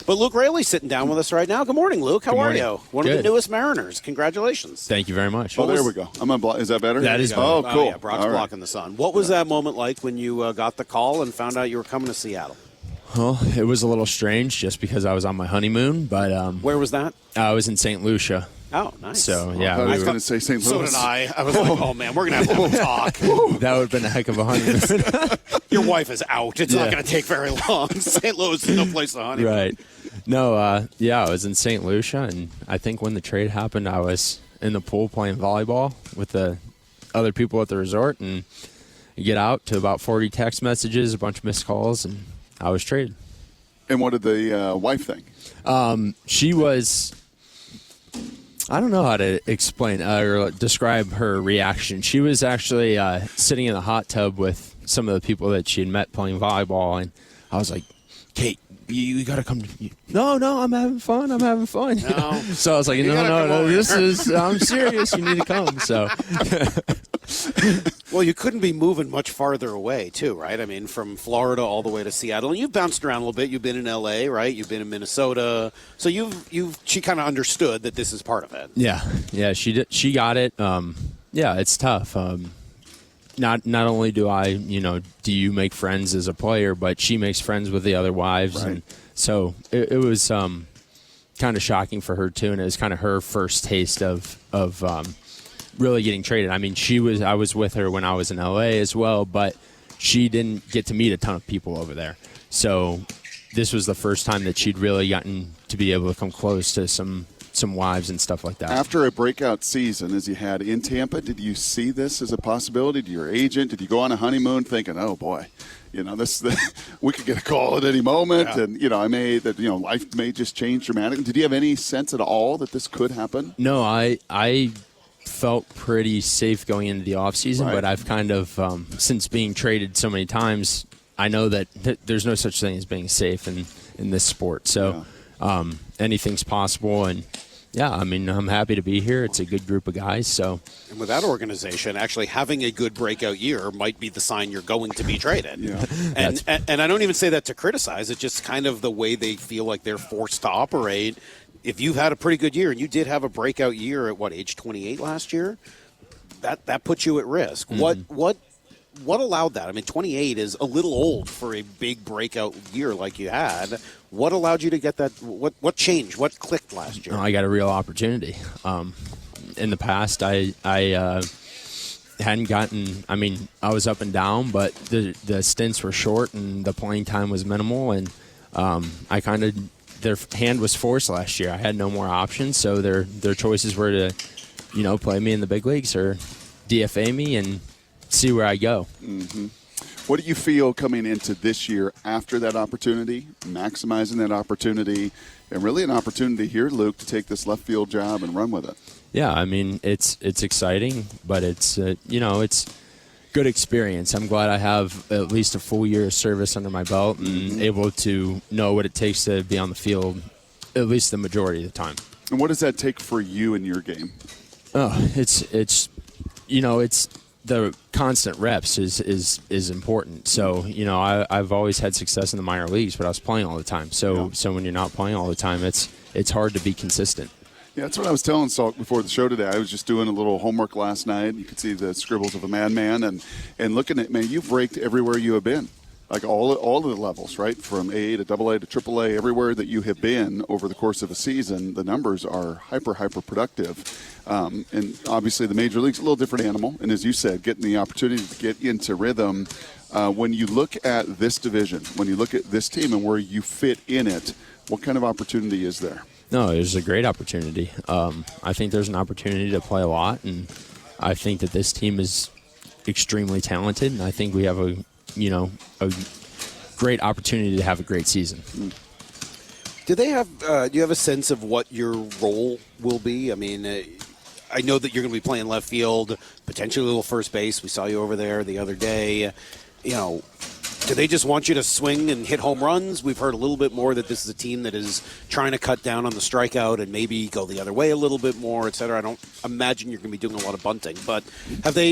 But Luke Raley sitting down with us right now. Good morning, Luke. How are you? One Good. of the newest Mariners. Congratulations. Thank you very much. Oh, there we go. I'm on. Is that better? That is better. Oh, cool. Yeah, Brock's All right. blocking the sun. What was that moment like when you got the call and found out you were coming to Seattle? Well, it was a little strange just because I was on my honeymoon, but Where was that? I was in St. Lucia. Oh, nice. So, I yeah, thought he we was were- going to say St. Louis. So did I. I was like, oh, man, we're going to have a talk. that would have been a heck of a honeymoon. Your wife is out. It's not Yeah. going to take very long. St. Louis is no place to honeymoon. Right. No, I was in St. Lucia, and I think when the trade happened, I was in the pool playing volleyball with the other people at the resort, and you get out to about 40 text messages, a bunch of missed calls, and I was traded. And what did the wife think? She was, I don't know how to explain or describe her reaction. She was actually sitting in the hot tub with some of the people that she had met playing volleyball, and I was like, Kate, you got to come. No, I'm having fun. No. So I was like, no, I'm serious. You need to come. So. Well, you couldn't be moving much farther away, too, right? I mean, from Florida all the way to Seattle. And you've bounced around a little bit. You've been in L.A., right? You've been in Minnesota. So she kind of understood that this is part of it. Yeah, she did. She got it. Yeah, it's tough. Not only do do you make friends as a player, but she makes friends with the other wives, Right. and so it was kind of shocking for her too, and it was kind of her first taste of really getting traded. I mean, I was with her when I was in LA as well, but she didn't get to meet a ton of people over there. So this was the first time that she'd really gotten to be able to come close to some wives and stuff like that. After a breakout season, as you had in Tampa, did you see this as a possibility? Did your agent? Did you go on a honeymoon thinking, "Oh boy, we could get a call at any moment," Yeah. and life may just change dramatically? Did you have any sense at all that this could happen? No, I felt pretty safe going into the offseason, Right. but I've kind of, since being traded so many times, I know that there's no such thing as being safe in this sport. So anything's possible, and yeah, I mean, I'm happy to be here. It's a good group of guys. So, And with that organization, actually having a good breakout year might be the sign you're going to be traded. Yeah. And I don't even say that to criticize. It's just kind of the way they feel like they're forced to operate. If you've had a pretty good year, and you did have a breakout year at age 28 last year, that puts you at risk. Mm-hmm. What allowed that? I mean, 28 is a little old for a big breakout year like you had. What allowed you to get that? What changed? What clicked last year? I got a real opportunity. In the past, I hadn't gotten. I mean, I was up and down, but the stints were short and the playing time was minimal, and I kind of their hand was forced last year. I had no more options, so their choices were to, play me in the big leagues or DFA me and see where I go. Mm-hmm. What do you feel coming into this year after that opportunity, maximizing that opportunity, and really an opportunity here, Luke, to take this left field job and run with it? Yeah, I mean, it's exciting, but it's it's good experience. I'm glad I have at least a full year of service under my belt and able to know what it takes to be on the field at least the majority of the time. And what does that take for you in your game? Oh, it's the constant reps is important. So, I've always had success in the minor leagues, but I was playing all the time. So when you're not playing all the time, it's hard to be consistent. Yeah, that's what I was telling Salk before the show today. I was just doing a little homework last night. You could see the scribbles of a madman, and looking at, man, you've raked everywhere you have been. Like all of the levels, right? From A to AA to AAA, everywhere that you have been over the course of a season, the numbers are hyper productive. And obviously the major league's a little different animal. And as you said, getting the opportunity to get into rhythm. When you look at this division, when you look at this team and where you fit in it, what kind of opportunity is there? No, there's a great opportunity. I think there's an opportunity to play a lot, and I think that this team is extremely talented, and I think we have a great opportunity to have a great season. Do you have a sense of what your role will be? I mean, I know that you're going to be playing left field, potentially a little first base. We saw you over there the other day. Do they just want you to swing and hit home runs? We've heard a little bit more that this is a team that is trying to cut down on the strikeout and maybe go the other way a little bit more, et cetera. I don't imagine you're going to be doing a lot of bunting, but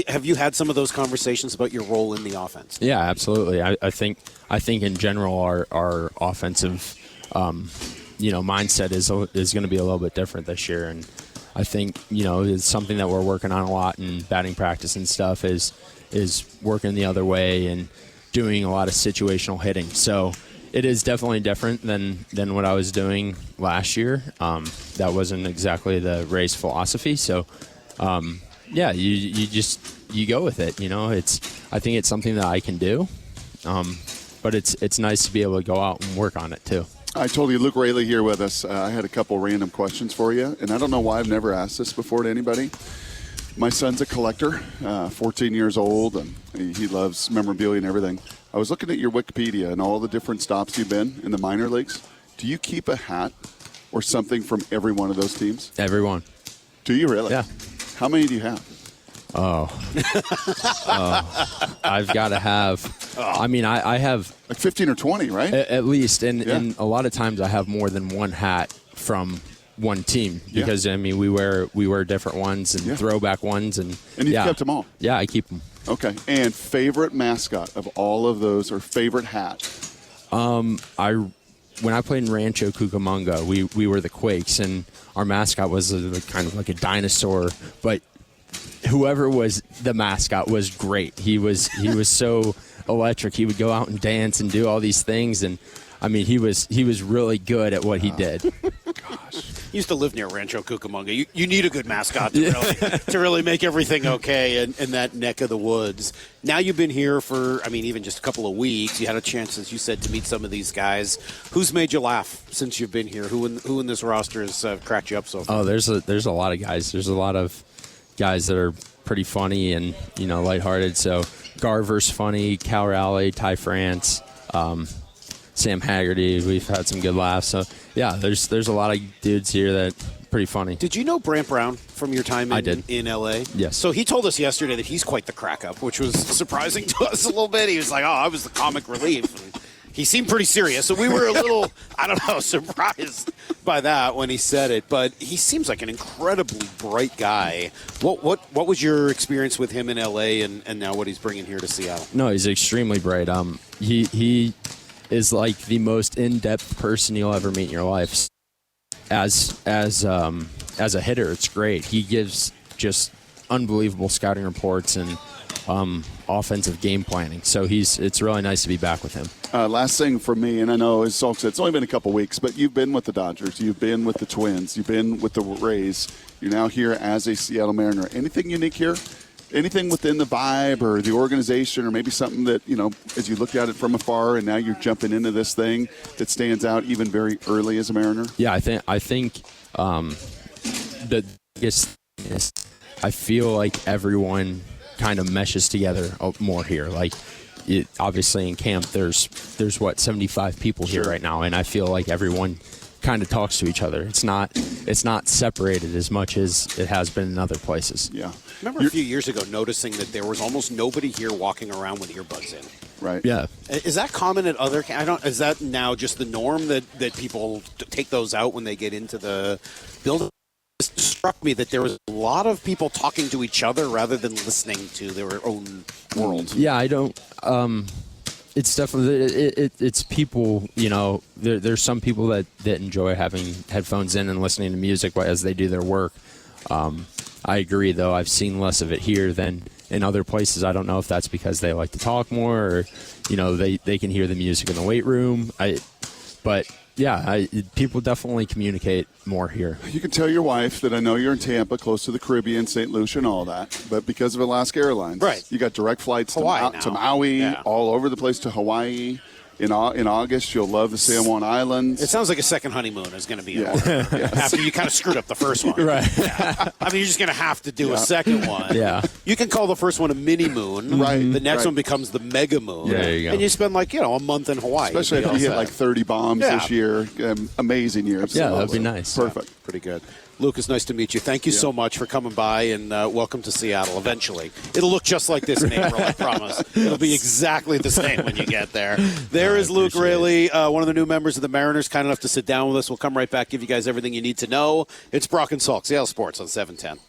have you had some of those conversations about your role in the offense? Yeah, absolutely. I think in general our offensive mindset is going to be a little bit different this year. And I think, it's something that we're working on a lot in batting practice and stuff is working the other way and doing a lot of situational hitting. So it is definitely different than what I was doing last year. That wasn't exactly the Rays philosophy. So, you go with it. I think it's something that I can do. But it's nice to be able to go out and work on it too. I told you Luke Raley here with us. I had a couple random questions for you, and I don't know why I've never asked this before to anybody. My son's a collector, 14 years old, and he loves memorabilia and everything. I was looking at your Wikipedia and all the different stops you've been in the minor leagues. Do you keep a hat or something from every one of those teams? Everyone. Do you really? Yeah. How many do you have? I've got to have. I have like 15 or 20, right? At least, and a lot of times I have more than one hat from one team because we wear different ones and throwback ones and you've kept them all. Yeah, I keep them. Okay. And favorite mascot of all of those, or favorite hat? When I played in Rancho Cucamonga, we were the Quakes, and our mascot was kind of like a dinosaur, but whoever was the mascot was great. He was so electric. He would go out and dance and do all these things, and he was really good at what he did. Gosh, you used to live near Rancho Cucamonga. You need a good mascot to really make everything okay in that neck of the woods. Now you've been here for even just a couple of weeks. You had a chance, as you said, to meet some of these guys. Who's made you laugh since you've been here? Who in this roster has cracked you up so far? Oh, there's a lot of guys. There's a lot of guys that are pretty funny and lighthearted. So Garver's funny, Cal Raley, Ty France, Sam Haggerty. We've had some good laughs. So yeah, there's a lot of dudes here that pretty funny. Did you know Brant Brown from your time in LA? Yes. So he told us yesterday that he's quite the crack up, which was surprising to us a little bit. He was like, "Oh, I was the comic relief." And he seemed pretty serious, so we were a little, surprised by that when he said it. But he seems like an incredibly bright guy. What was your experience with him in LA and now what he's bringing here to Seattle? No, he's extremely bright. He is like the most in-depth person you'll ever meet in your life. As a hitter, it's great. He gives just unbelievable scouting reports and offensive game planning. So it's really nice to be back with him. Last thing for me, and I know as Salk said, it's only been a couple weeks, but you've been with the Dodgers, you've been with the Twins, you've been with the Rays. You're now here as a Seattle Mariner. Anything unique here? Anything within the vibe or the organization, or maybe something that, as you looked at it from afar and now you're jumping into this thing that stands out even very early as a Mariner? Yeah, I think the biggest thing is I feel like everyone kind of meshes together more here. Like, obviously in camp, there's 75 people here right now, and I feel like everyone kind of talks to each other. It's not separated as much as it has been in other places. Yeah. Remember a few years ago noticing that there was almost nobody here walking around with earbuds in. Right. Yeah. Is that common at other? Is that now just the norm that people take those out when they get into the building? It struck me that there was a lot of people talking to each other rather than listening to their own world. Yeah, I don't. It's definitely it's people. There's some people that enjoy having headphones in and listening to music as they do their work. I agree, though. I've seen less of it here than in other places. I don't know if that's because they like to talk more, or they can hear the music in the weight room. People definitely communicate more here. You can tell your wife that I know you're in Tampa, close to the Caribbean, St. Lucia, and all that, but because of Alaska Airlines, right, you got direct flights to Maui, all over the place, to Hawaii. In August, you'll love the San Juan Islands. It sounds like a second honeymoon is going to be in order after you kind of screwed up the first one. Right. Yeah. You're just going to have to do a second one. Yeah. You can call the first one a mini moon. Right. The next one becomes the mega moon. Yeah, there you go. And you spend a month in Hawaii. Especially if you hit like 30 bombs this year. Amazing year. Yeah, that'd be nice. Perfect. Yeah, pretty good. Lucas, nice to meet you. Thank you so much for coming by, and welcome to Seattle eventually. It'll look just like this in April, I promise. It'll be exactly the same when you get there. There is Luke Raley, one of the new members of the Mariners, kind enough to sit down with us. We'll come right back, give you guys everything you need to know. It's Brock and Salk, Seattle Sports on 710.